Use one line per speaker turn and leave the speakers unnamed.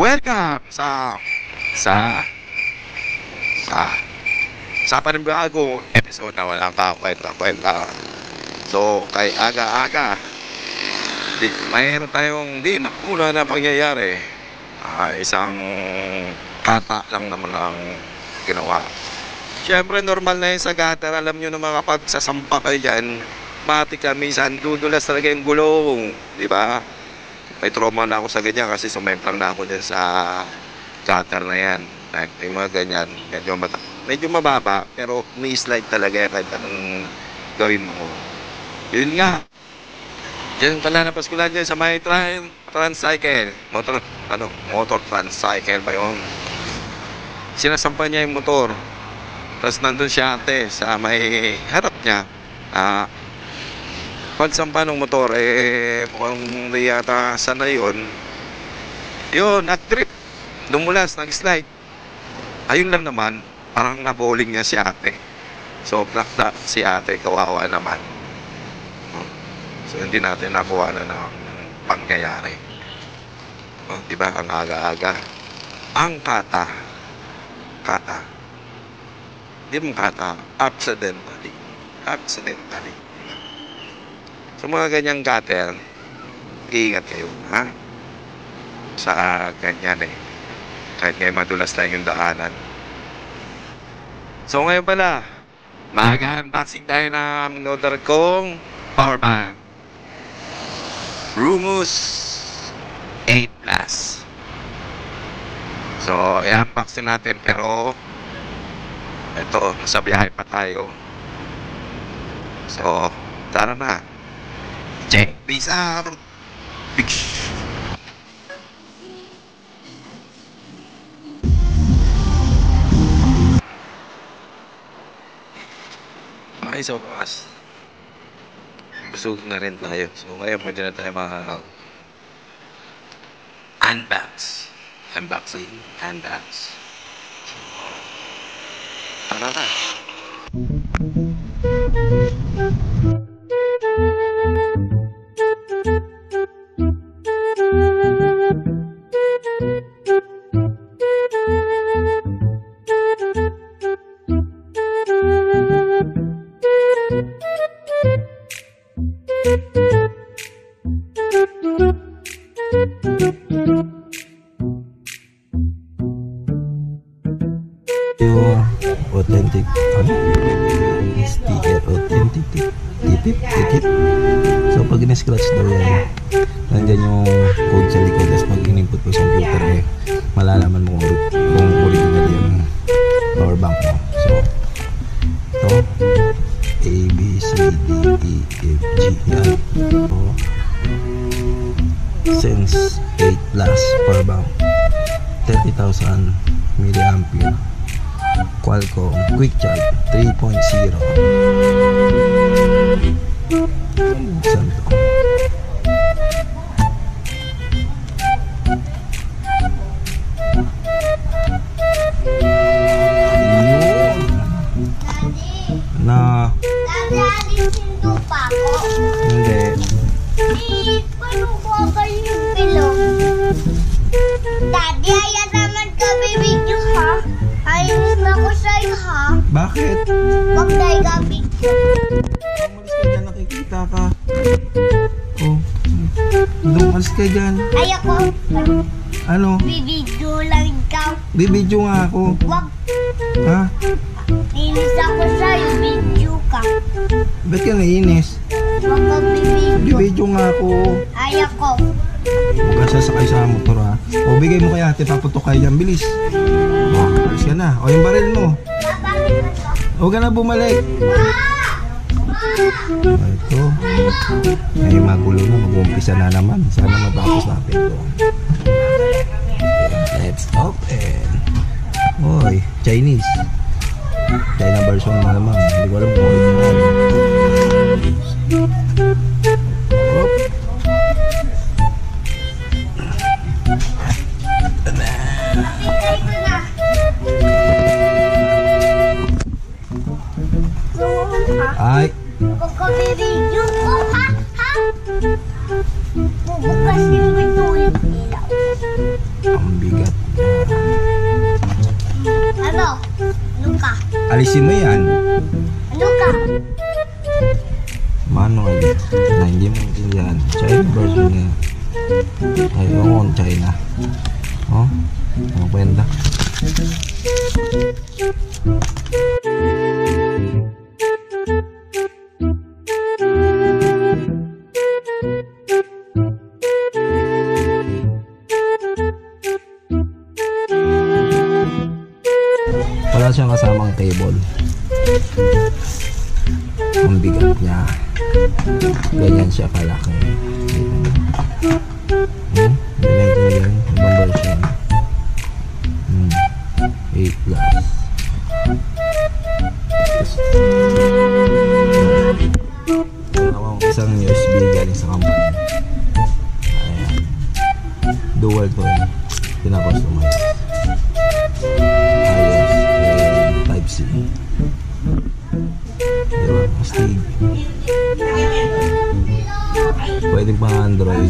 Welcome sa panibagong episode na walang kakwenta. So, kay aga-aga, mayroon tayong di nakuna na pangyayari. Isang kata lang naman ang ginawa. Siyempre, normal na yun sa gutter. Alam nyo na mga pagsasampa kayo dyan, matik ka, minsan dudulas talaga yung gulong. Diba? May trauma na ako sa ganyan kasi sumemplang na ako dyan sa gutter na yan. Yung mga ganyan, medyo mababa, pero may slide talaga yan kahit anong gawin mo. Yun nga. Diyan pala napas ko lang dyan sa may tricycle. Motor tricycle ba yun? Sinasampa niya yung motor. Tapos nandun siya ate sa may harap niya. Pagsampa ng motor, mukhang hindi yata sana yun. Yun, nag-trip. Dumulas, nag-slide. Ayun lang naman, parang na-bowling niya si ate. So, plakta si ate, kawawa naman. So, hindi natin nakuha na ng pangyayari. Diba, ang aga-aga. Ang kata. Hindi mong kata, accidentally. Sa mga ganyang gutter, iingat kayo, ha? Sa ganyan kahit ngayon madulas na yung daanan. So ngayon pala, mag-unboxing tayo ng order kong power bank. Rumus 8 Plus. So, i-unboxing natin, pero ito, sa biyahe pa tayo. So, tara na. Check this out. Okay, so bukas busog na rin tayo. So ngayon pwede na tayo unboxing. Tara na.
Authentic sticker, authentic tip. So pag in-scratch daw yan, nandyan yung code sa likod. Tapos pag in-input mo sa computer, malalaman mo kung original yung power bank mo. So ito, A, B, C, D, E, F, G, yan. So Sense 8 Plus power bank, 30,000 mAh, Qualcomm Quick Charge 3.0. Saan to? Na
Daddy, pa ako?
hindi.
Paano ko kayo yung pilong? Daddy, ayan naman kami video ha. Ayun ako sa'yo ha.
Bakit?
Huwag tayo ka-video.
Umalis ka dyan, nakikita ka. Oh, umalis ka dyan.
Ayoko.
Ano?
Bibidyo lang ikaw.
Bibidyo nga ako.
Huwag.
Ha?
Inis ako sa'yo. Video ka.
Ba't ka naiinis?
Huwag kang bibidyo.
Bibidyo nga ako.
Ayoko.
Huwag ka sasakay sa motor ha. O bigay mo kay ate, paputok kayo dyan. Bilis. O, alis ka na. O yung baril mo.
Babalik ko.
Huwag ka na bumalik. Ito. May magulo na. Mag-uumpisa na naman. Sana matapos natin ito. Let's open. Oy, Chinese. China version na naman. Hindi ko alam kung original. Hop. Ay.
Huwag kang bibidyo ko ha. Ha? Bubukasin mo ito yung ilaw.
Ang bigat niya.
Ano? Ano ka?
Alisin mo yan.
Ano ka?
Manual. Na hindi mo maintindihan. China version niya. Ay, on China. Oh, ano kwenta? Wala siyang kasamang cable. Ang bigat niya. Ganyan siya kalaki. Galing ko yan. Ibang version. 8 plus. Isang USB galing sa company. Ayan. Dual to eh. Pinakustomize. iOS and Type-C. Diba? Astig. Pwede pa Android.